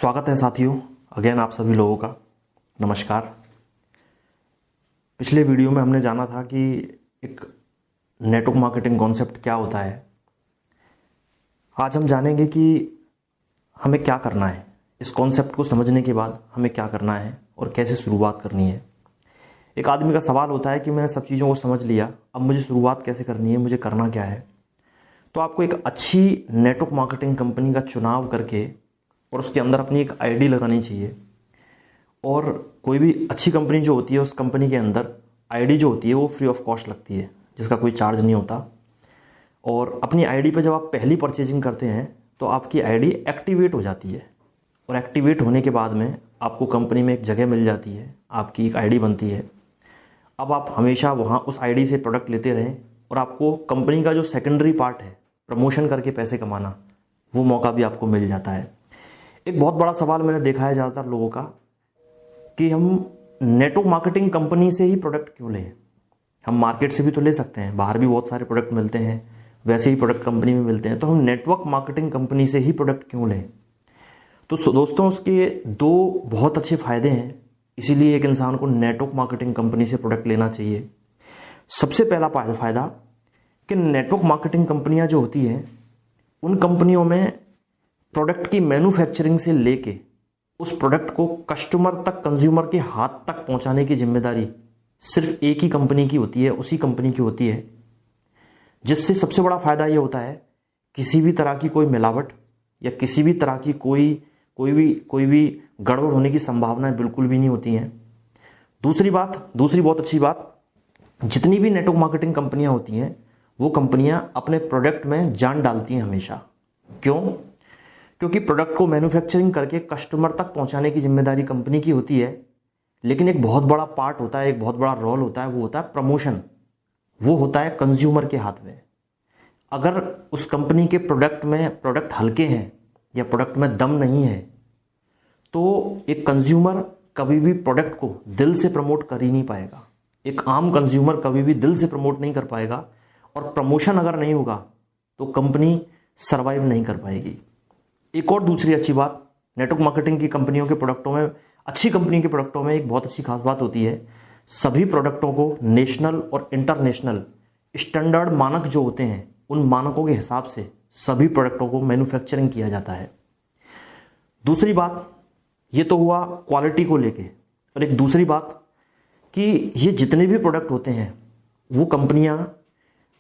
स्वागत है साथियों, अगेन आप सभी लोगों का नमस्कार। पिछले वीडियो में हमने जाना था कि एक नेटवर्क मार्केटिंग कॉन्सेप्ट क्या होता है। आज हम जानेंगे कि हमें क्या करना है, इस कॉन्सेप्ट को समझने के बाद हमें क्या करना है और कैसे शुरुआत करनी है। एक आदमी का सवाल होता है कि मैंने सब चीज़ों को समझ लिया, अब मुझे शुरुआत कैसे करनी है, मुझे करना क्या है। तो आपको एक अच्छी नेटवर्क मार्केटिंग कंपनी का चुनाव करके और उसके अंदर अपनी एक आईडी लगानी चाहिए। और कोई भी अच्छी कंपनी जो होती है, उस कंपनी के अंदर आईडी जो होती है वो फ्री ऑफ कॉस्ट लगती है, जिसका कोई चार्ज नहीं होता। और अपनी आईडी पे जब आप पहली परचेजिंग करते हैं तो आपकी आईडी एक्टिवेट हो जाती है, और एक्टिवेट होने के बाद में आपको कंपनी में एक जगह मिल जाती है, आपकी एक आईडी बनती है। अब आप हमेशा वहाँ उस आईडी से प्रोडक्ट लेते रहें और आपको कंपनी का जो सेकेंडरी पार्ट है, प्रमोशन करके पैसे कमाना, वो मौका भी आपको मिल जाता है। एक बहुत बड़ा सवाल मैंने देखा है ज़्यादातर लोगों का कि हम नेटवर्क मार्केटिंग कंपनी से ही प्रोडक्ट क्यों लें। हम मार्केट से भी तो ले सकते हैं, बाहर भी बहुत सारे प्रोडक्ट मिलते हैं, वैसे ही प्रोडक्ट कंपनी में मिलते हैं, तो हम नेटवर्क मार्केटिंग कंपनी से ही प्रोडक्ट क्यों लें। तो दोस्तों, उसके दो बहुत अच्छे फ़ायदे हैं, इसीलिए एक इंसान को नेटवर्क मार्केटिंग कंपनी से प्रोडक्ट लेना चाहिए। सबसे पहला फ़ायदा कि नेटवर्क मार्केटिंग कंपनियां जो होती हैं, उन कंपनियों में प्रोडक्ट की मैन्युफैक्चरिंग से लेके उस प्रोडक्ट को कस्टमर तक, कंज्यूमर के हाथ तक पहुंचाने की जिम्मेदारी सिर्फ एक ही कंपनी की होती है, उसी कंपनी की होती है। जिससे सबसे बड़ा फायदा ये होता है, किसी भी तरह की कोई मिलावट या किसी भी तरह की कोई भी गड़बड़ होने की संभावनाएं बिल्कुल भी नहीं होती हैं। दूसरी बहुत अच्छी बात, जितनी भी नेटवर्क मार्केटिंग कंपनियां होती हैं, वो कंपनियां अपने प्रोडक्ट में जान डालती हैं हमेशा। क्यों? क्योंकि प्रोडक्ट को मैन्युफैक्चरिंग करके कस्टमर तक पहुंचाने की जिम्मेदारी कंपनी की होती है, लेकिन एक बहुत बड़ा पार्ट होता है, एक बहुत बड़ा रोल होता है, वो होता है प्रमोशन। वो होता है कंज्यूमर के हाथ में। अगर उस कंपनी के प्रोडक्ट हल्के हैं या प्रोडक्ट में दम नहीं है, तो एक कंज्यूमर कभी भी प्रोडक्ट को दिल से प्रमोट कर ही नहीं पाएगा। एक आम कंज्यूमर कभी भी दिल से प्रमोट नहीं कर पाएगा, और प्रमोशन अगर नहीं होगा तो कंपनी सर्वाइव नहीं कर पाएगी। एक और दूसरी अच्छी बात, नेटवर्क मार्केटिंग की कंपनियों के प्रोडक्टों में, अच्छी कंपनी के प्रोडक्टों में एक बहुत अच्छी खास बात होती है, सभी प्रोडक्टों को नेशनल और इंटरनेशनल स्टैंडर्ड मानक जो होते हैं, उन मानकों के हिसाब से सभी प्रोडक्टों को मैन्युफैक्चरिंग किया जाता है। दूसरी बात, ये तो हुआ क्वालिटी को लेके। और एक दूसरी बात कि ये जितने भी प्रोडक्ट होते हैं, वो कंपनियां,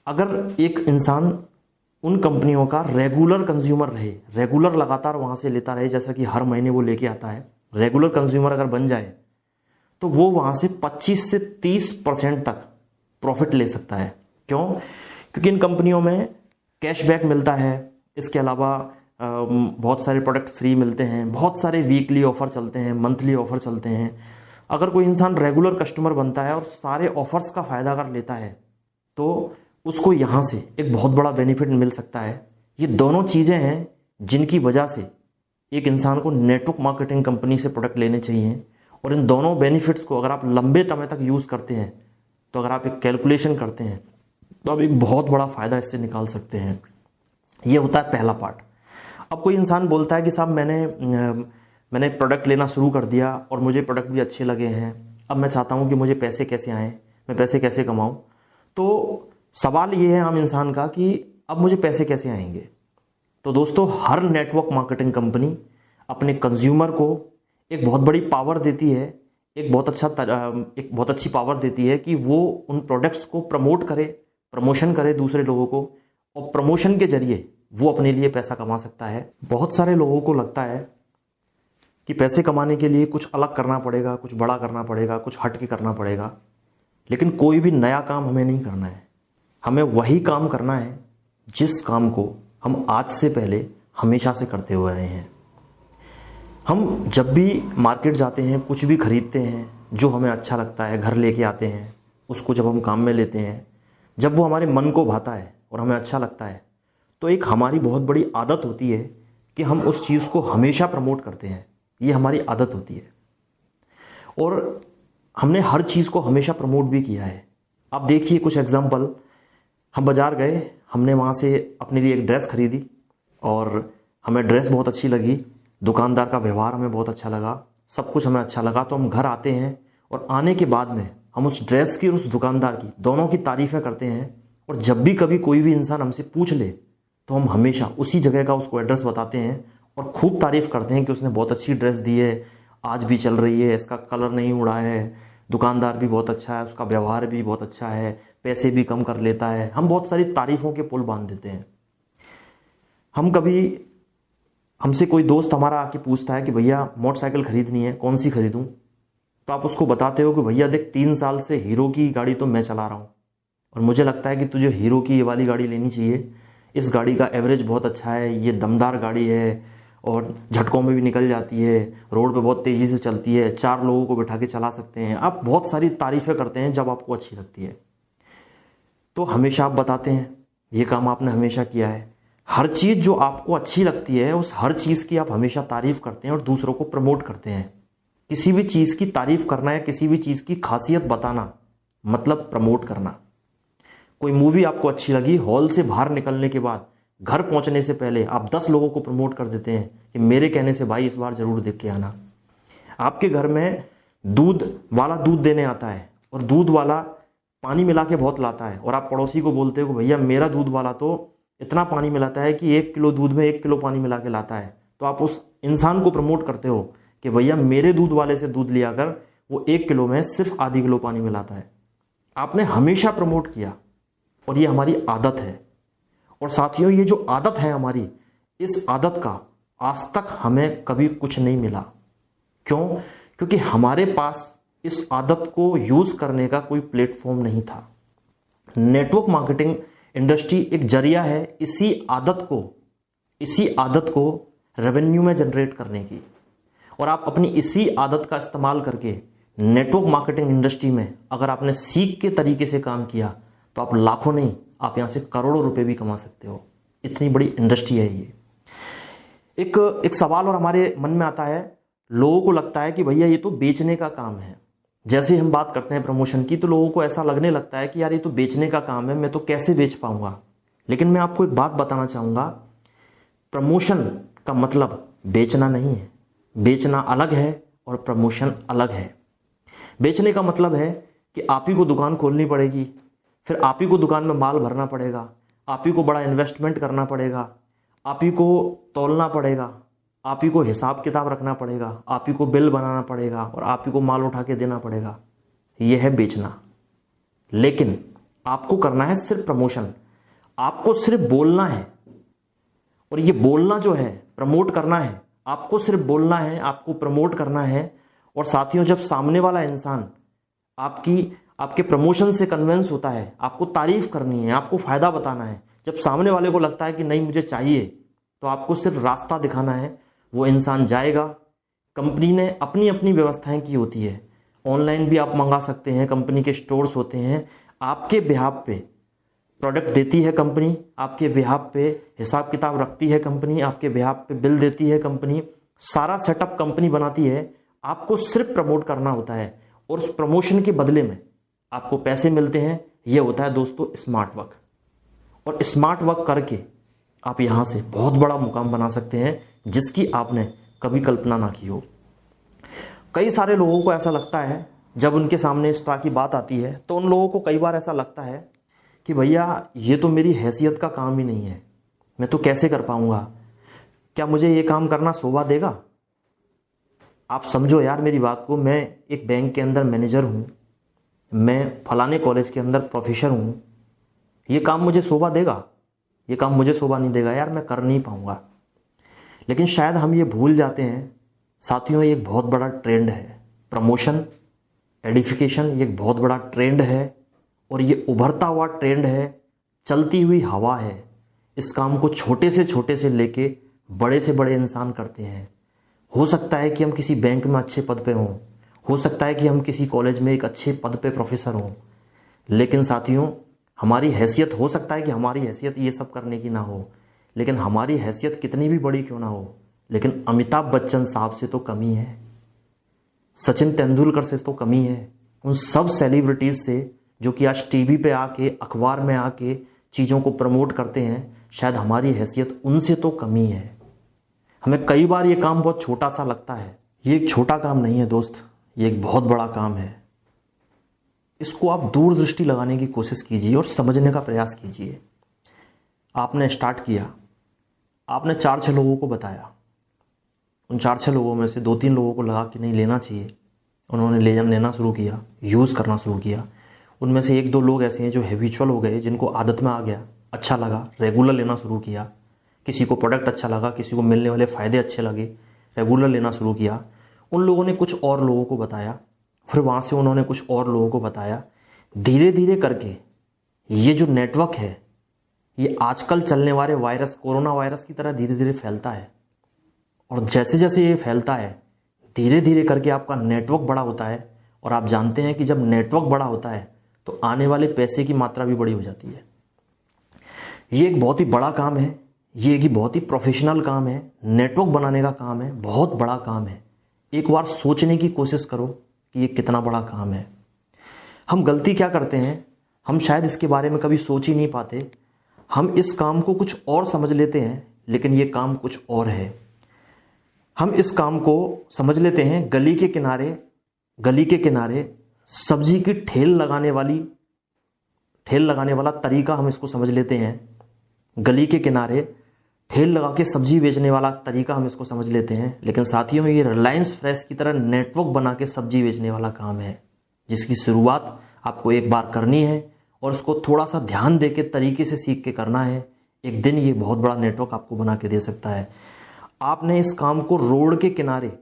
अगर एक इंसान उन कंपनियों का रेगुलर कंज्यूमर रहे, रेगुलर लगातार वहाँ से लेता रहे, जैसा कि हर महीने वो लेके आता है, रेगुलर कंज्यूमर अगर बन जाए, तो वो वहाँ से 25 से 30% तक प्रॉफिट ले सकता है। क्यों? क्योंकि इन कंपनियों में कैशबैक मिलता है, इसके अलावा बहुत सारे प्रोडक्ट फ्री मिलते हैं, बहुत सारे वीकली ऑफर चलते हैं, मंथली ऑफर चलते हैं। अगर कोई इंसान रेगुलर कस्टमर बनता है और सारे ऑफर्स का फ़ायदा अगर लेता है, तो उसको यहाँ से एक बहुत बड़ा बेनिफिट मिल सकता है। ये दोनों चीज़ें हैं जिनकी वजह से एक इंसान को नेटवर्क मार्केटिंग कंपनी से प्रोडक्ट लेने चाहिए। और इन दोनों बेनिफिट्स को अगर आप लंबे समय तक यूज़ करते हैं, तो अगर आप एक कैलकुलेशन करते हैं, तो आप एक बहुत बड़ा फ़ायदा इससे निकाल सकते हैं। ये होता है पहला पार्ट। अब कोई इंसान बोलता है कि साहब मैंने प्रोडक्ट लेना शुरू कर दिया और मुझे प्रोडक्ट भी अच्छे लगे हैं, अब मैं चाहता हूँ कि मुझे पैसे कैसे आएँ, मैं पैसे कैसे कमाऊँ। तो सवाल ये है आम इंसान का कि अब मुझे पैसे कैसे आएंगे। तो दोस्तों, हर नेटवर्क मार्केटिंग कंपनी अपने कंज्यूमर को एक बहुत बड़ी पावर देती है, एक बहुत अच्छी पावर देती है कि वो उन प्रोडक्ट्स को प्रमोट करे, प्रमोशन करे दूसरे लोगों को, और प्रमोशन के जरिए वो अपने लिए पैसा कमा सकता है। बहुत सारे लोगों को लगता है कि पैसे कमाने के लिए कुछ अलग करना पड़ेगा, कुछ बड़ा करना पड़ेगा, कुछ हट के करना पड़ेगा, लेकिन कोई भी नया काम हमें नहीं करना है। हमें वही काम करना है जिस काम को हम आज से पहले हमेशा से करते हुए आए हैं। हम जब भी मार्केट जाते हैं, कुछ भी खरीदते हैं, जो हमें अच्छा लगता है, घर लेके आते हैं, उसको जब हम काम में लेते हैं, जब वो हमारे मन को भाता है और हमें अच्छा लगता है, तो एक हमारी बहुत बड़ी आदत होती है कि हम उस चीज़ को हमेशा प्रमोट करते हैं। ये हमारी आदत होती है, और हमने हर चीज़ को हमेशा प्रमोट भी किया है। आप देखिए कुछ एग्जाम्पल, हम बाज़ार गए, हमने वहाँ से अपने लिए एक ड्रेस खरीदी और हमें ड्रेस बहुत अच्छी लगी, दुकानदार का व्यवहार हमें बहुत अच्छा लगा, सब कुछ हमें अच्छा लगा। तो हम घर आते हैं और आने के बाद में हम उस ड्रेस की और उस दुकानदार की दोनों की तारीफ़ें करते हैं। और जब भी कभी कोई भी इंसान हमसे पूछ ले तो हम हमेशा उसी जगह का उसको एड्रेस बताते हैं और खूब तारीफ़ करते हैं कि उसने बहुत अच्छी ड्रेस दी है, आज भी चल रही है, इसका कलर नहीं उड़ा है, दुकानदार भी बहुत अच्छा है, उसका व्यवहार भी बहुत अच्छा है, पैसे भी कम कर लेता है। हम बहुत सारी तारीफ़ों के पुल बांध देते हैं। हम कभी हमसे कोई दोस्त हमारा आके पूछता है कि भैया मोटरसाइकिल खरीदनी है, कौन सी खरीदूं? तो आप उसको बताते हो कि भैया देख 3 साल से हीरो की गाड़ी तो मैं चला रहा हूँ और मुझे लगता है कि तुझे हीरो की ये वाली गाड़ी लेनी चाहिए। इस गाड़ी का एवरेज बहुत अच्छा है, ये दमदार गाड़ी है और झटकों में भी निकल जाती है, रोड पे बहुत तेज़ी से चलती है, 4 लोगों को बिठा के चला सकते हैं। आप बहुत सारी तारीफ़ें करते हैं जब आपको अच्छी लगती है। तो हमेशा आप बताते हैं, ये काम आपने हमेशा किया है। हर चीज़ जो आपको अच्छी लगती है उस हर चीज़ की आप हमेशा तारीफ़ करते हैं और दूसरों को प्रमोट करते हैं। किसी भी चीज़ की तारीफ़ करना या किसी भी चीज़ की खासियत बताना मतलब प्रमोट करना। कोई मूवी आपको अच्छी लगी, हॉल से बाहर निकलने के बाद घर पहुंचने से पहले आप 10 लोगों को प्रमोट कर देते हैं कि मेरे कहने से भाई इस बार ज़रूर देख के आना। आपके घर में दूध वाला दूध देने आता है और दूध वाला पानी मिला के बहुत लाता है और आप पड़ोसी को बोलते हो कि भैया मेरा दूध वाला तो इतना पानी मिलाता है कि 1 किलो दूध में 1 किलो पानी मिला के लाता है। तो आप उस इंसान को प्रमोट करते हो कि भैया मेरे दूध वाले से दूध लिया कर, वो 1 किलो में सिर्फ आधी किलो पानी मिलाता है। आपने हमेशा प्रमोट किया और ये हमारी आदत है। और साथियों, ये जो आदत है हमारी, इस आदत का आज तक हमें कभी कुछ नहीं मिला। क्यों? क्योंकि हमारे पास इस आदत को यूज करने का कोई प्लेटफॉर्म नहीं था। नेटवर्क मार्केटिंग इंडस्ट्री एक जरिया है इसी आदत को रेवेन्यू में जनरेट करने की। और आप अपनी इसी आदत का इस्तेमाल करके नेटवर्क मार्केटिंग इंडस्ट्री में अगर आपने सीख के तरीके से काम किया तो आप लाखों नहीं, आप यहां से करोड़ों रुपए भी कमा सकते हो। इतनी बड़ी इंडस्ट्री है ये। एक सवाल और हमारे मन में आता है, लोगों को लगता है कि भैया ये तो बेचने का काम है। जैसे हम बात करते हैं प्रमोशन की तो लोगों को ऐसा लगने लगता है कि यार ये तो बेचने का काम है, मैं तो कैसे बेच पाऊंगा। लेकिन मैं आपको एक बात बताना चाहूंगा, प्रमोशन का मतलब बेचना नहीं है। बेचना अलग है और प्रमोशन अलग है। बेचने का मतलब है कि आप ही को दुकान खोलनी पड़ेगी, फिर आप ही को दुकान में माल भरना पड़ेगा, आप ही को बड़ा इन्वेस्टमेंट करना पड़ेगा, आप ही को तौलना पड़ेगा, आप ही को हिसाब किताब रखना पड़ेगा, आप ही को बिल बनाना पड़ेगा और आप ही को माल उठा के देना पड़ेगा। यह है बेचना। लेकिन आपको करना है सिर्फ प्रमोशन। आपको सिर्फ बोलना है और ये बोलना जो है प्रमोट करना है। आपको सिर्फ बोलना है, आपको प्रमोट करना है। और साथियों, जब सामने वाला इंसान आपके प्रमोशन से कन्विंस होता है, आपको तारीफ करनी है, आपको फायदा बताना है, जब सामने वाले को लगता है कि नहीं मुझे चाहिए, तो आपको सिर्फ रास्ता दिखाना है। वो इंसान जाएगा। कंपनी ने अपनी अपनी व्यवस्थाएं की होती है। ऑनलाइन भी आप मंगा सकते हैं, कंपनी के स्टोर्स होते हैं, आपके बिहाफ पे प्रोडक्ट देती है कंपनी, आपके बिहाफ पे हिसाब किताब रखती है कंपनी, आपके बिहाफ पे बिल देती है कंपनी। सारा सेटअप कंपनी बनाती है। आपको सिर्फ प्रमोट करना होता है और उस प्रमोशन के बदले में आपको पैसे मिलते हैं। यह होता है दोस्तों स्मार्ट वर्क। और स्मार्ट वर्क करके आप यहां से बहुत बड़ा मुकाम बना सकते हैं जिसकी आपने कभी कल्पना ना की हो। कई सारे लोगों को ऐसा लगता है, जब उनके सामने इस तरह की बात आती है तो उन लोगों को कई बार ऐसा लगता है कि भैया ये तो मेरी हैसियत का काम ही नहीं है, मैं तो कैसे कर पाऊंगा, क्या मुझे ये काम करना शोभा देगा। आप समझो यार मेरी बात को, मैं एक बैंक के अंदर मैनेजर हूं, मैं फलाने कॉलेज के अंदर प्रोफेसर हूं, ये काम मुझे शोभा देगा? ये काम मुझे शोभा नहीं देगा यार, मैं कर नहीं पाऊंगा। लेकिन शायद हम ये भूल जाते हैं साथियों, ये एक बहुत बड़ा ट्रेंड है। प्रमोशन, एडिफिकेशन, ये एक बहुत बड़ा ट्रेंड है और ये उभरता हुआ ट्रेंड है, चलती हुई हवा है। इस काम को छोटे से लेके बड़े से बड़े इंसान करते हैं। हो सकता है कि हम किसी बैंक में अच्छे पद पे हों, हो सकता है कि हम किसी कॉलेज में एक अच्छे पद पे प्रोफेसर हों, लेकिन साथियों हमारी हैसियत, हो सकता है कि हमारी हैसियत ये सब करने की ना हो, लेकिन हमारी हैसियत कितनी भी बड़ी क्यों ना हो, लेकिन अमिताभ बच्चन साहब से तो कमी है, सचिन तेंदुलकर से तो कमी है, उन सब सेलिब्रिटीज से जो कि आज टीवी पे आके, अखबार में आके चीज़ों को प्रमोट करते हैं, शायद हमारी हैसियत उनसे तो कमी है। हमें कई बार ये काम बहुत छोटा सा लगता है। ये एक छोटा काम नहीं है दोस्त, ये एक बहुत बड़ा काम है। इसको आप दूरदृष्टि लगाने की कोशिश कीजिए और समझने का प्रयास कीजिए। आपने स्टार्ट किया, आपने 4-6 लोगों को बताया, उन 4-6 लोगों में से 2-3 लोगों को लगा कि नहीं लेना चाहिए, उन्होंने लेना शुरू किया, यूज़ करना शुरू किया। उनमें से 1-2 लोग ऐसे हैं जो हैबिचुअल हो गए, जिनको आदत में आ गया, अच्छा लगा, रेगुलर लेना शुरू किया। किसी को प्रोडक्ट अच्छा लगा, किसी को मिलने वाले फ़ायदे अच्छे लगे, रेगुलर लेना शुरू किया। उन लोगों ने कुछ और लोगों को बताया, फिर वहाँ से उन्होंने कुछ और लोगों को बताया। धीरे धीरे करके ये जो नेटवर्क है, ये आजकल चलने वाले वायरस, कोरोना वायरस की तरह धीरे धीरे फैलता है। और जैसे जैसे ये फैलता है, धीरे धीरे करके आपका नेटवर्क बड़ा होता है। और आप जानते हैं कि जब नेटवर्क बड़ा होता है तो आने वाले पैसे की मात्रा भी बड़ी हो जाती है। ये एक बहुत ही बड़ा काम है, ये एक बहुत ही प्रोफेशनल काम है। नेटवर्क बनाने का काम है, बहुत बड़ा काम है। एक बार सोचने की कोशिश करो कि ये कितना बड़ा काम है। हम गलती क्या करते हैं, हम शायद इसके बारे में कभी सोच ही नहीं पाते। हम इस काम को कुछ और समझ लेते हैं, लेकिन ये काम कुछ और है। हम इस काम को समझ लेते हैं गली के किनारे सब्जी की ठेल लगाने वाला तरीका, हम इसको समझ लेते हैं। गली के किनारे ठेल लगा के सब्जी बेचने वाला तरीका हम इसको समझ लेते हैं। लेकिन साथियों, ये रिलायंस फ्रेश की तरह नेटवर्क बना के सब्जी बेचने वाला काम है, जिसकी शुरुआत आपको एक बार करनी है और उसको थोड़ा सा ध्यान दे के तरीके से सीख के करना है। एक दिन ये बहुत बड़ा नेटवर्क आपको बना के दे सकता है। आपने इस काम को रोड के किनारे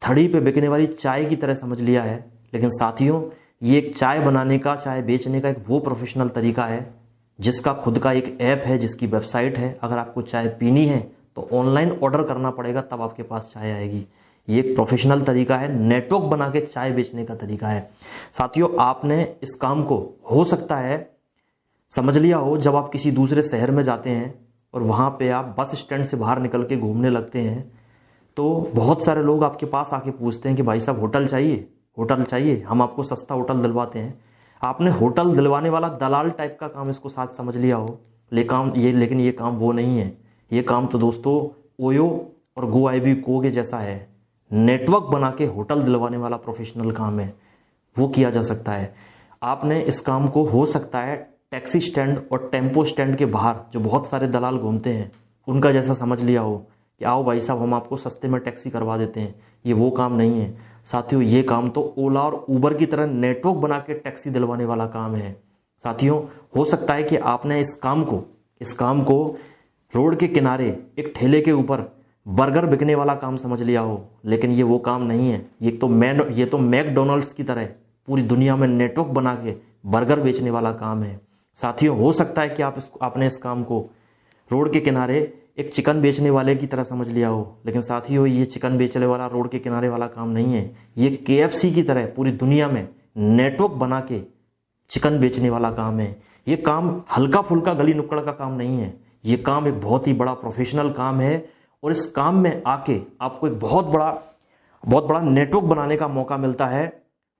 थड़ी पे बिकने वाली चाय की तरह समझ लिया है, लेकिन साथियों, ये एक चाय बनाने का, चाय बेचने का एक वो प्रोफेशनल तरीका है जिसका खुद का एक ऐप है, जिसकी वेबसाइट है। अगर आपको चाय पीनी है तो ऑनलाइन ऑर्डर करना पड़ेगा, तब आपके पास चाय आएगी। ये एक प्रोफेशनल तरीका है, नेटवर्क बना के चाय बेचने का तरीका है। साथियों, आपने इस काम को हो सकता है समझ लिया हो जब आप किसी दूसरे शहर में जाते हैं और वहाँ पे आप बस स्टैंड से बाहर निकल के घूमने लगते हैं, तो बहुत सारे लोग आपके पास आके पूछते हैं कि भाई साहब होटल चाहिए, हम आपको सस्ता होटल दिलवाते हैं। आपने होटल दिलवाने वाला दलाल टाइप का काम इसको साथ समझ लिया हो, लेकिन ये काम वो नहीं है। ये काम तो दोस्तों ओयो और गो के जैसा है। नेटवर्क बना के होटल दिलवाने वाला प्रोफेशनल काम है, वो किया जा सकता है। आपने इस काम को हो सकता है टैक्सी स्टैंड और टेम्पो स्टैंड के बाहर जो बहुत सारे दलाल घूमते हैं उनका जैसा समझ लिया हो कि आओ भाई साहब हम आपको सस्ते में टैक्सी करवा देते हैं। ये वो काम नहीं है साथियों, ये काम तो ओला और उबर की तरह नेटवर्क बना के टैक्सी दिलवाने वाला काम है। साथियों, हो सकता है कि आपने इस काम को रोड के किनारे एक ठेले के ऊपर बर्गर बिकने वाला काम समझ लिया हो, लेकिन ये वो काम नहीं है। ये तो मैकडोनल्ड्स की तरह पूरी दुनिया में नेटवर्क बना के बर्गर बेचने वाला काम है। साथियों, हो सकता है कि आपने इस काम को रोड के किनारे एक चिकन बेचने वाले की तरह समझ लिया हो, लेकिन साथियों, ये चिकन बेचने वाला रोड के किनारे वाला काम नहीं है। ये KFC की तरह पूरी दुनिया में नेटवर्क बना के चिकन बेचने वाला काम है। ये काम हल्का फुल्का गली नुक्कड़ का काम नहीं है। ये काम एक बहुत ही बड़ा प्रोफेशनल काम है और इस काम में आके आपको एक बहुत बड़ा नेटवर्क बनाने का मौका मिलता है।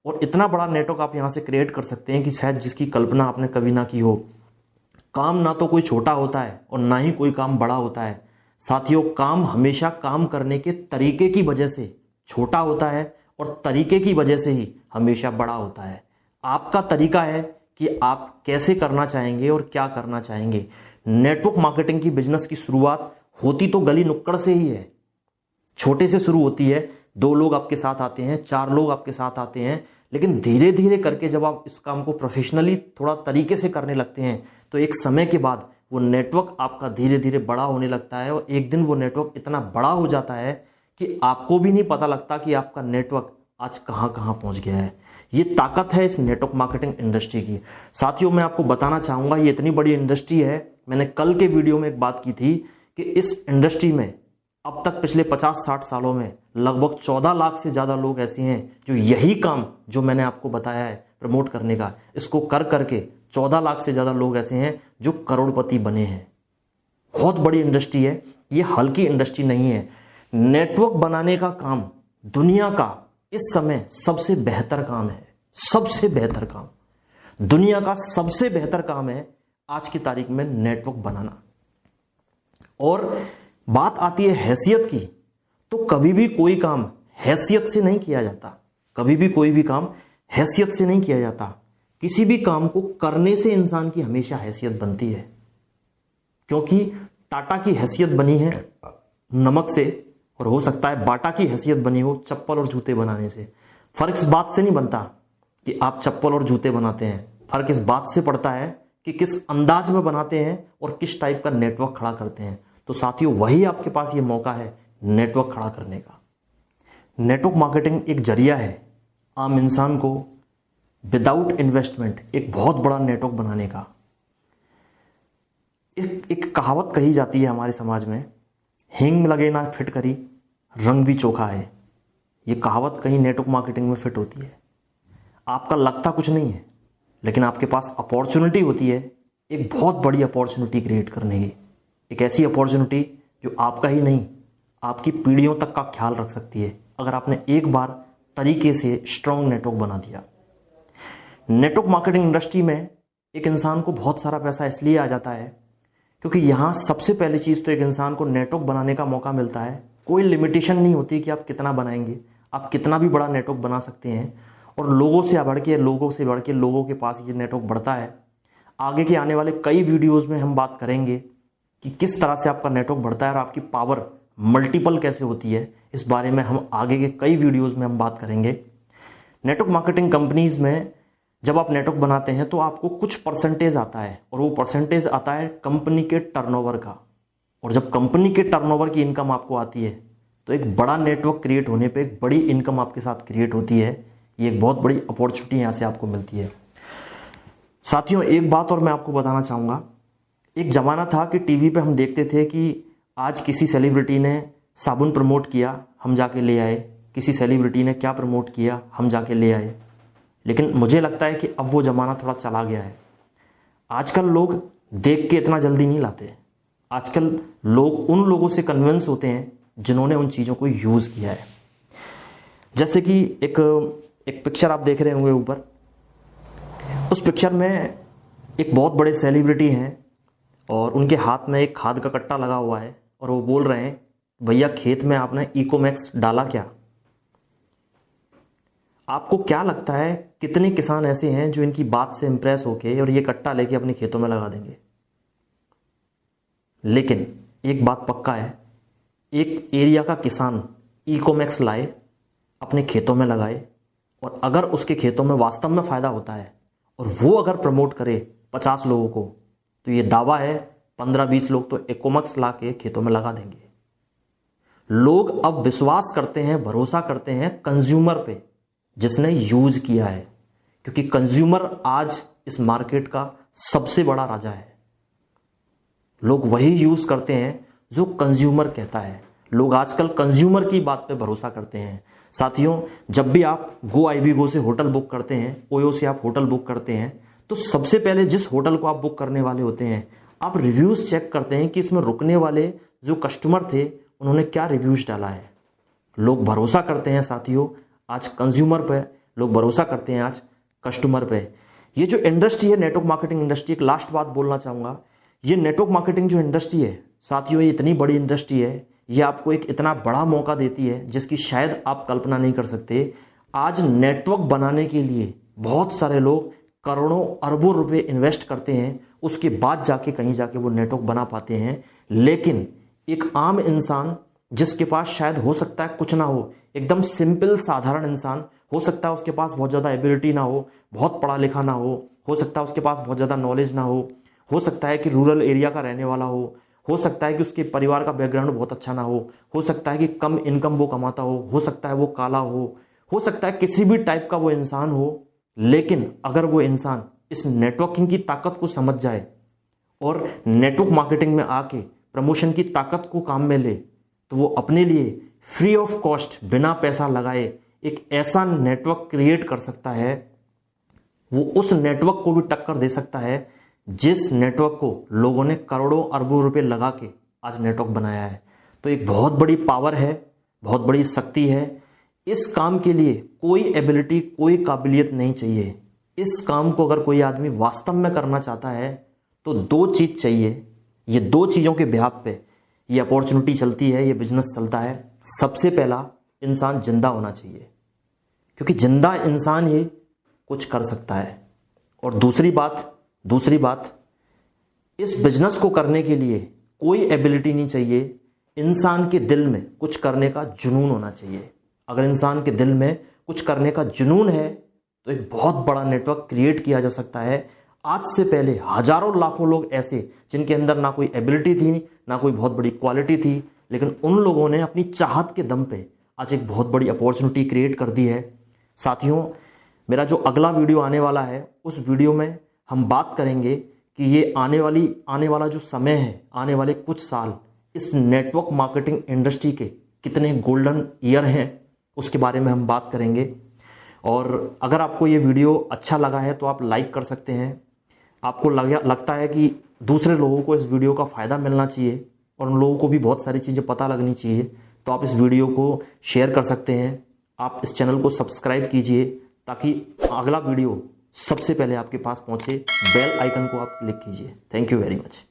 और इतना बड़ा नेटवर्क आप यहाँ से क्रिएट कर सकते हैं कि शायद जिसकी कल्पना आपने कभी ना की हो। काम ना तो कोई छोटा होता है और ना ही कोई काम बड़ा होता है। साथियों, काम हमेशा काम करने के तरीके की वजह से छोटा होता है और तरीके की वजह से ही हमेशा बड़ा होता है। आपका तरीका है कि आप कैसे करना चाहेंगे और क्या करना चाहेंगे। नेटवर्क मार्केटिंग की बिजनेस की शुरुआत होती तो गली नुक्कड़ से ही है, छोटे से शुरू होती है। 2 लोग आपके साथ आते हैं, 4 लोग आपके साथ आते हैं, लेकिन धीरे धीरे करके जब आप इस काम को प्रोफेशनली थोड़ा तरीके से करने लगते हैं तो एक समय के बाद वो नेटवर्क आपका धीरे धीरे बड़ा होने लगता है और एक दिन वो नेटवर्क इतना बड़ा हो जाता है कि आपको भी नहीं पता लगता कि आपका नेटवर्क आज कहाँ कहाँ पहुँच गया है। ये ताकत है इस नेटवर्क मार्केटिंग इंडस्ट्री की। साथियों, मैं आपको बताना चाहूँगा, ये इतनी बड़ी इंडस्ट्री है। मैंने कल के वीडियो में एक बात की थी कि इस इंडस्ट्री में अब तक पिछले 50-60 सालों में लगभग 14 लाख से ज़्यादा लोग ऐसे हैं जो यही काम जो मैंने आपको बताया है प्रमोट करने का, इसको कर करके 14 लाख से ज़्यादा लोग ऐसे हैं जो करोड़पति बने हैं। बहुत बड़ी इंडस्ट्री है, ये हल्की इंडस्ट्री नहीं है। नेटवर्क बनाने का काम दुनिया का इस समय सबसे बेहतर काम है। सबसे बेहतर काम, दुनिया का सबसे बेहतर काम है आज की तारीख में नेटवर्क बनाना। और बात आती है हैसियत की, तो कभी भी कोई काम हैसियत से नहीं किया जाता। कभी भी कोई भी काम हैसियत से नहीं किया जाता। किसी भी काम को करने से इंसान की हमेशा हैसियत बनती है, क्योंकि टाटा की हैसियत बनी है नमक से, और हो सकता है बाटा की हैसियत बनी हो चप्पल और जूते बनाने से। फर्क इस बात से नहीं बनता कि आप चप्पल और जूते बनाते हैं, फर्क इस बात से पड़ता है कि किस अंदाज में बनाते हैं और किस टाइप का नेटवर्क खड़ा करते हैं। तो साथियों, वही आपके पास ये मौका है नेटवर्क खड़ा करने का। नेटवर्क मार्केटिंग एक जरिया है आम इंसान को विदाउट इन्वेस्टमेंट एक बहुत बड़ा नेटवर्क बनाने का। एक कहावत कही जाती है हमारे समाज में, हींग लगे ना फिट करी, रंग भी चोखा है। ये कहावत कहीं नेटवर्क मार्केटिंग में फिट होती है। आपका लगता कुछ नहीं है, लेकिन आपके पास अपॉर्चुनिटी होती है एक बहुत बड़ी अपॉर्चुनिटी क्रिएट करने की। एक ऐसी अपॉर्चुनिटी जो आपका ही नहीं, आपकी पीढ़ियों तक का ख्याल रख सकती है, अगर आपने एक बार तरीके से स्ट्रांग नेटवर्क बना दिया। नेटवर्क मार्केटिंग इंडस्ट्री में एक इंसान को बहुत सारा पैसा इसलिए आ जाता है क्योंकि यहाँ सबसे पहली चीज़ तो एक इंसान को नेटवर्क बनाने का मौका मिलता है। कोई लिमिटेशन नहीं होती कि आप कितना बनाएंगे, आप कितना भी बड़ा नेटवर्क बना सकते हैं, और लोगों से बढ़ के लोगों के पास ये नेटवर्क बढ़ता है। आगे के आने वाले कई वीडियोज़ में हम बात करेंगे कि किस तरह से आपका नेटवर्क बढ़ता है और आपकी पावर मल्टीपल कैसे होती है। इस बारे में हम आगे के कई वीडियोज़ में हम बात करेंगे। नेटवर्क मार्केटिंग कंपनीज में जब आप नेटवर्क बनाते हैं तो आपको कुछ परसेंटेज आता है, और वो परसेंटेज आता है कंपनी के टर्नओवर का। और जब कंपनी के टर्नओवर की इनकम आपको आती है तो एक बड़ा नेटवर्क क्रिएट होने पे एक बड़ी इनकम आपके साथ क्रिएट होती है। ये एक बहुत बड़ी अपॉर्चुनिटी यहाँ से आपको मिलती है। साथियों, एक बात और मैं आपको बताना चाहूँगा। एक ज़माना था कि टीवी पे हम देखते थे कि आज किसी सेलिब्रिटी ने साबुन प्रमोट किया, हम जाके ले आए, किसी सेलिब्रिटी ने क्या प्रमोट किया, हम जाके ले आए। लेकिन मुझे लगता है कि अब वो ज़माना थोड़ा चला गया है। आजकल लोग देख के इतना जल्दी नहीं लाते। आजकल लोग उन लोगों से कन्विंस होते हैं जिन्होंने उन चीज़ों को यूज़ किया है। जैसे कि एक पिक्चर आप देख रहे होंगे ऊपर, उस पिक्चर में एक बहुत बड़े सेलिब्रिटी हैं और उनके हाथ में एक खाद का कट्टा लगा हुआ है, और वो बोल रहे हैं, भैया खेत में आपने इकोमैक्स डाला क्या? आपको क्या लगता है कितने किसान ऐसे हैं जो इनकी बात से इंप्रेस होके और ये कट्टा लेके अपने खेतों में लगा देंगे? लेकिन एक बात पक्का है, एक एरिया का किसान इकोमैक्स लाए, अपने खेतों में लगाए, और अगर उसके खेतों में वास्तव में फ़ायदा होता है और वो अगर प्रमोट करे 50 लोगों को, तो ये दावा है 15-20 लोग तो इकोमैक्स ला के खेतों में लगा देंगे। लोग अब विश्वास करते हैं, भरोसा करते हैं कंज्यूमर पे जिसने यूज किया है, क्योंकि कंज्यूमर आज इस मार्केट का सबसे बड़ा राजा है। लोग वही यूज करते हैं जो कंज्यूमर कहता है। लोग आजकल कंज्यूमर की बात पे भरोसा करते हैं। साथियों, जब भी आप गो से होटल बुक करते हैं, ओयो से आप होटल बुक करते हैं, तो सबसे पहले जिस होटल को आप बुक करने वाले होते हैं, आप रिव्यूज चेक करते हैं कि इसमें रुकने वाले जो कस्टमर थे उन्होंने क्या रिव्यूज डाला है। लोग भरोसा करते हैं साथियों आज कंज्यूमर पे, लोग भरोसा करते हैं आज कस्टमर पे। ये जो इंडस्ट्री है नेटवर्क मार्केटिंग इंडस्ट्री, एक लास्ट बात बोलना चाहूँगा। ये नेटवर्क मार्केटिंग जो इंडस्ट्री है साथियों, ये इतनी बड़ी इंडस्ट्री है, ये आपको एक इतना बड़ा मौका देती है जिसकी शायद आप कल्पना नहीं कर सकते। आज नेटवर्क बनाने के लिए बहुत सारे लोग करोड़ों अरबों रुपए इन्वेस्ट करते हैं, उसके बाद जाके कहीं जाके वो नेटवर्क बना पाते हैं। लेकिन एक आम इंसान जिसके पास शायद हो सकता है कुछ ना हो, एकदम सिंपल साधारण इंसान, हो सकता है उसके पास बहुत ज़्यादा एबिलिटी ना हो, बहुत पढ़ा लिखा ना हो सकता है उसके पास बहुत ज़्यादा नॉलेज ना हो सकता है कि रूरल एरिया का रहने वाला हो सकता है कि उसके परिवार का बैकग्राउंड बहुत अच्छा ना हो सकता है कि कम इनकम वो कमाता हो सकता है वो काला हो सकता है किसी भी टाइप का वो इंसान हो। लेकिन अगर वो इंसान इस नेटवर्किंग की ताकत को समझ जाए और नेटवर्क मार्केटिंग में आके प्रमोशन की ताकत को काम में ले, तो वो अपने लिए फ्री ऑफ कॉस्ट, बिना पैसा लगाए एक ऐसा नेटवर्क क्रिएट कर सकता है। वो उस नेटवर्क को भी टक्कर दे सकता है जिस नेटवर्क को लोगों ने करोड़ों अरबों रुपए लगा के आज नेटवर्क बनाया है। तो एक बहुत बड़ी पावर है, बहुत बड़ी शक्ति है। इस काम के लिए कोई एबिलिटी, कोई काबिलियत नहीं चाहिए। इस काम को अगर कोई आदमी वास्तव में करना चाहता है तो दो चीज चाहिए। ये दो चीजों के बिहाफ पे, ये अपॉर्चुनिटी चलती है, ये बिजनेस चलता है, सबसे पहला इंसान जिंदा होना चाहिए, क्योंकि जिंदा इंसान ही कुछ कर सकता है। और दूसरी बात, इस बिजनेस को करने के लिए कोई एबिलिटी नहीं चाहिए, इंसान के दिल में कुछ करने का जुनून होना चाहिए। अगर इंसान के दिल में कुछ करने का जुनून है तो एक बहुत बड़ा नेटवर्क क्रिएट किया जा सकता है। आज से पहले हजारों लाखों लोग ऐसे जिनके अंदर ना कोई एबिलिटी थी, ना कोई बहुत बड़ी क्वालिटी थी, लेकिन उन लोगों ने अपनी चाहत के दम पे आज एक बहुत बड़ी अपॉर्चुनिटी क्रिएट कर दी है। साथियों, मेरा जो अगला वीडियो आने वाला है, उस वीडियो में हम बात करेंगे कि ये आने वाला जो समय है, आने वाले कुछ साल इस नेटवर्क मार्केटिंग इंडस्ट्री के कितने गोल्डन ईयर हैं, उसके बारे में हम बात करेंगे। और अगर आपको ये वीडियो अच्छा लगा है तो आप लाइक कर सकते हैं। आपको लगता है कि दूसरे लोगों को इस वीडियो का फ़ायदा मिलना चाहिए और उन लोगों को भी बहुत सारी चीज़ें पता लगनी चाहिए, तो आप इस वीडियो को शेयर कर सकते हैं। आप इस चैनल को सब्सक्राइब कीजिए ताकि अगला वीडियो सबसे पहले आपके पास पहुंचे। बेल आइकन को आप क्लिक कीजिए। Thank you very much.